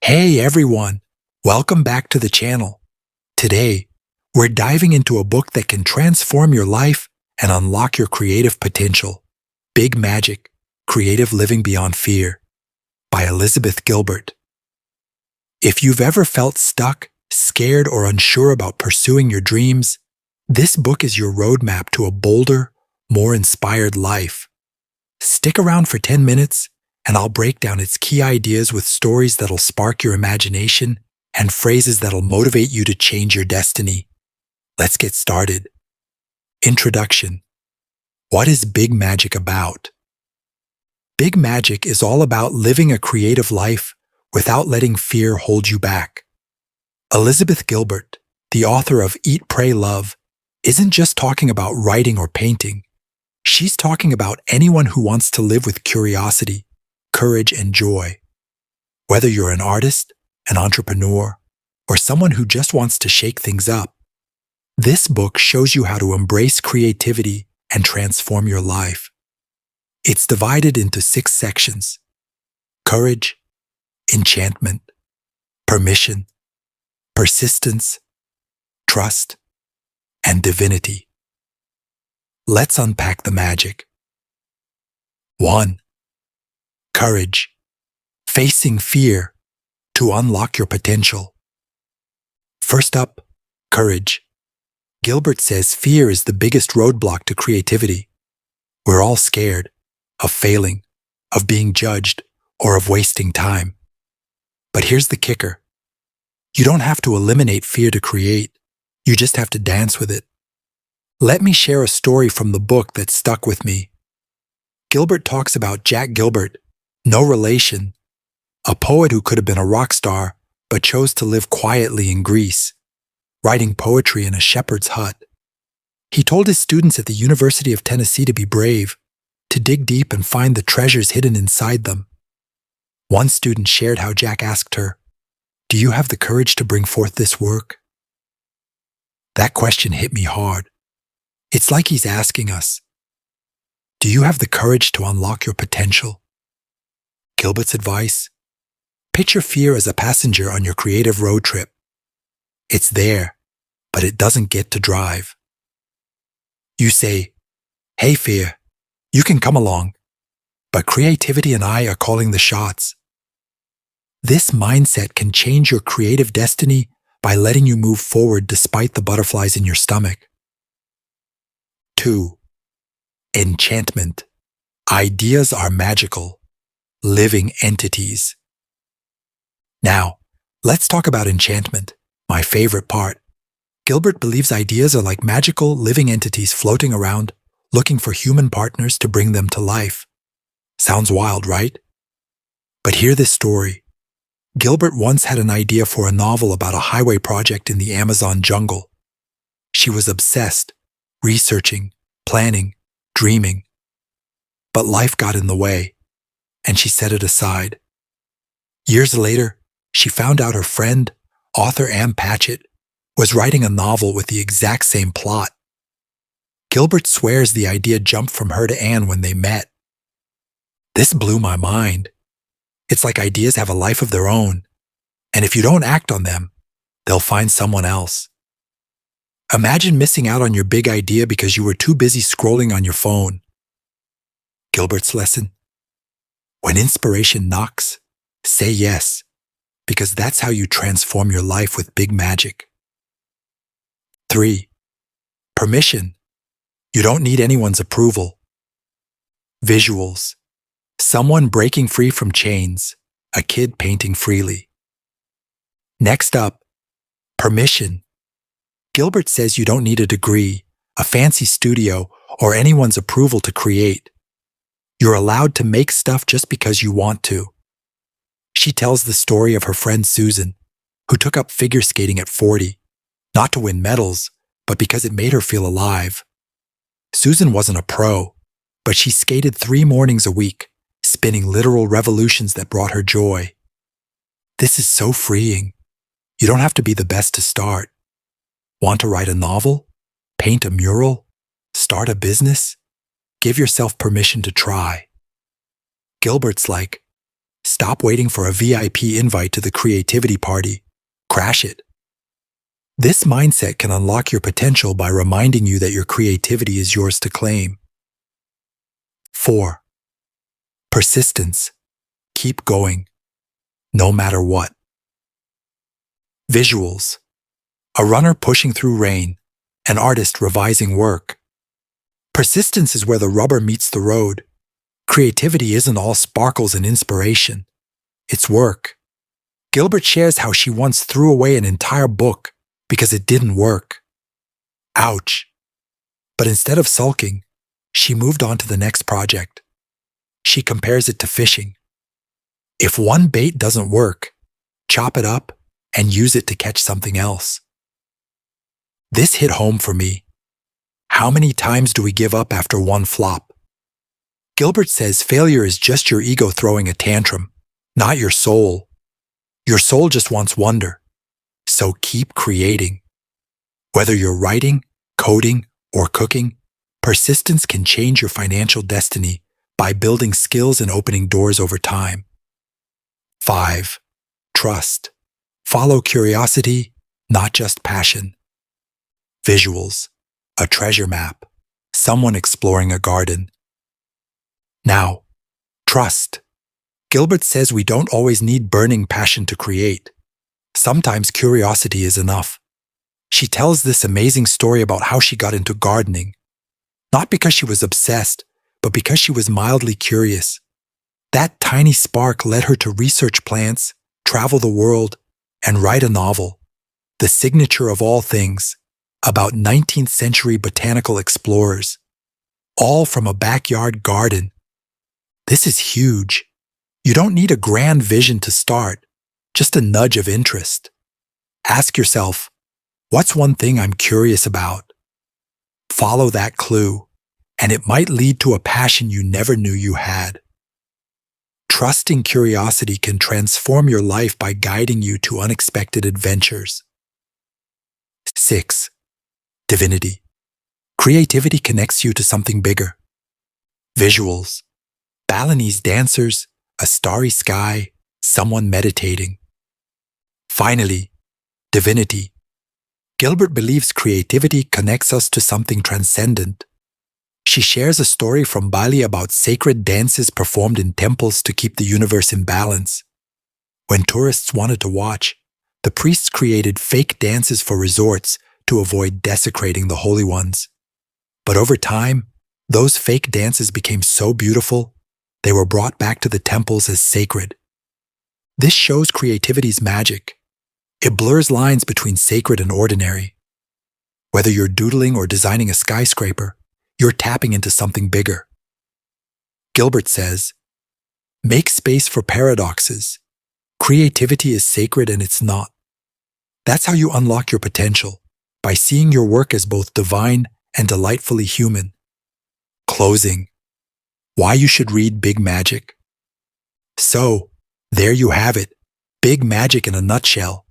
Hey everyone, welcome back to the channel. Today, we're diving into a book that can transform your life and unlock your creative potential. Big Magic, Creative Living Beyond Fear by Elizabeth Gilbert. If you've ever felt stuck, scared, or unsure about pursuing your dreams, this book is your roadmap to a bolder, more inspired life. Stick around for 10 minutes and I'll break down its key ideas with stories that'll spark your imagination and phrases that'll motivate you to change your destiny. Let's get started. Introduction. What is Big Magic about? Big Magic is all about living a creative life without letting fear hold you back. Elizabeth Gilbert, the author of Eat, Pray, Love, isn't just talking about writing or painting. She's talking about anyone who wants to live with curiosity, courage, and joy. Whether you're an artist, an entrepreneur, or someone who just wants to shake things up, this book shows you how to embrace creativity and transform your life. It's divided into 6 sections: courage, enchantment, permission, persistence, trust, and divinity. Let's unpack the magic. 1. Courage, facing fear to unlock your potential. First up, courage. Gilbert says fear is the biggest roadblock to creativity. We're all scared of failing, of being judged, or of wasting time. But here's the kicker. You don't have to eliminate fear to create. You just have to dance with it. Let me share a story from the book that stuck with me. Gilbert talks about Jack Gilbert, no relation, a poet who could have been a rock star but chose to live quietly in Greece, writing poetry in a shepherd's hut. He told his students at the University of Tennessee to be brave, to dig deep and find the treasures hidden inside them. One student shared how Jack asked her, "Do you have the courage to bring forth this work?" That question hit me hard. It's like he's asking us, do you have the courage to unlock your potential? Gilbert's advice: picture fear as a passenger on your creative road trip. It's there, but it doesn't get to drive. You say, "Hey fear, you can come along," but creativity and I are calling the shots. This mindset can change your creative destiny by letting you move forward despite the butterflies in your stomach. 2. Enchantment. Ideas are magical, living entities. Now, let's talk about enchantment, my favorite part. Gilbert believes ideas are like magical, living entities floating around, looking for human partners to bring them to life. Sounds wild, right? But hear this story. Gilbert once had an idea for a novel about a highway project in the Amazon jungle. She was obsessed, researching, planning, dreaming. But life got in the way, and she set it aside. Years later, she found out her friend, author Ann Patchett, was writing a novel with the exact same plot. Gilbert swears the idea jumped from her to Ann when they met. This blew my mind. It's like ideas have a life of their own, and if you don't act on them, they'll find someone else. Imagine missing out on your big idea because you were too busy scrolling on your phone. Gilbert's lesson: when inspiration knocks, say yes, because that's how you transform your life with big magic. 3. Permission. You don't need anyone's approval. Visuals. Someone breaking free from chains, a kid painting freely. Next up, permission. Gilbert says you don't need a degree, a fancy studio, or anyone's approval to create. You're allowed to make stuff just because you want to. She tells the story of her friend Susan, who took up figure skating at 40, not to win medals, but because it made her feel alive. Susan wasn't a pro, but she skated 3 mornings a week, spinning literal revolutions that brought her joy. This is so freeing. You don't have to be the best to start. Want to write a novel? Paint a mural? Start a business? Give yourself permission to try. Gilbert's like, Stop waiting for a VIP invite to the creativity party. Crash it. This mindset can unlock your potential by reminding you that your creativity is yours to claim. 4. Persistence. Keep going, no matter what. Visuals. A runner pushing through rain, an artist revising work. Persistence is where the rubber meets the road. Creativity isn't all sparkles and inspiration. It's work. Gilbert shares how she once threw away an entire book because it didn't work. Ouch. But instead of sulking, she moved on to the next project. She compares it to fishing. If one bait doesn't work, chop it up and use it to catch something else. This hit home for me. How many times do we give up after one flop? Gilbert says failure is just your ego throwing a tantrum, not your soul. Your soul just wants wonder. So keep creating. Whether you're writing, coding, or cooking, persistence can change your financial destiny by building skills and opening doors over time. 5. Trust. Follow curiosity, not just passion. Visuals. A treasure map. Someone exploring a garden. Now, trust. Gilbert says we don't always need burning passion to create. Sometimes curiosity is enough. She tells this amazing story about how she got into gardening. Not because she was obsessed, but because she was mildly curious. That tiny spark led her to research plants, travel the world, and write a novel, The Signature of All Things, about 19th century botanical explorers, all from a backyard garden. This is huge. You don't need a grand vision to start, just a nudge of interest. Ask yourself, what's one thing I'm curious about? Follow that clue, and it might lead to a passion you never knew you had. Trusting curiosity can transform your life by guiding you to unexpected adventures. 6. Divinity. Creativity connects you to something bigger. Visuals. Balinese dancers, a starry sky, someone meditating. Finally, divinity. Gilbert believes creativity connects us to something transcendent. She shares a story from Bali about sacred dances performed in temples to keep the universe in balance. When tourists wanted to watch, the priests created fake dances for resorts to avoid desecrating the holy ones. But over time, those fake dances became so beautiful, they were brought back to the temples as sacred. This shows creativity's magic. It blurs lines between sacred and ordinary. Whether you're doodling or designing a skyscraper, you're tapping into something bigger. Gilbert says, make space for paradoxes. Creativity is sacred and it's not. That's how you unlock your potential, by seeing your work as both divine and delightfully human. Closing. Why you should read Big Magic. So, there you have it. Big Magic in a nutshell.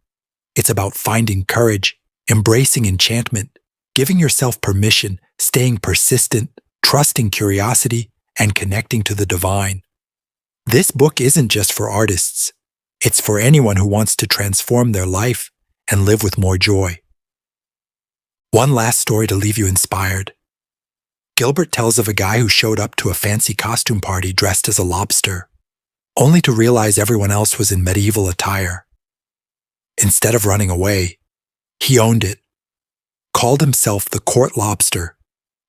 It's about finding courage, embracing enchantment, giving yourself permission, staying persistent, trusting curiosity, and connecting to the divine. This book isn't just for artists. It's for anyone who wants to transform their life and live with more joy. One last story to leave you inspired. Gilbert tells of a guy who showed up to a fancy costume party dressed as a lobster, only to realize everyone else was in medieval attire. Instead of running away, he owned it, called himself the court lobster,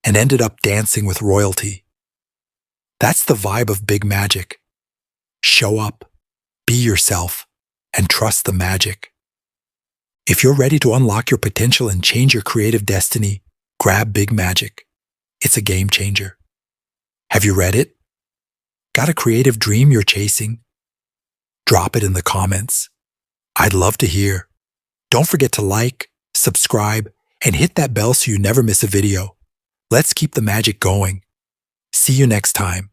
and ended up dancing with royalty. That's the vibe of Big Magic. Show up, be yourself, and trust the magic. If you're ready to unlock your potential and change your creative destiny, grab Big Magic. It's a game changer. Have you read it? Got a creative dream you're chasing? Drop it in the comments. I'd love to hear. Don't forget to like, subscribe, and hit that bell so you never miss a video. Let's keep the magic going. See you next time.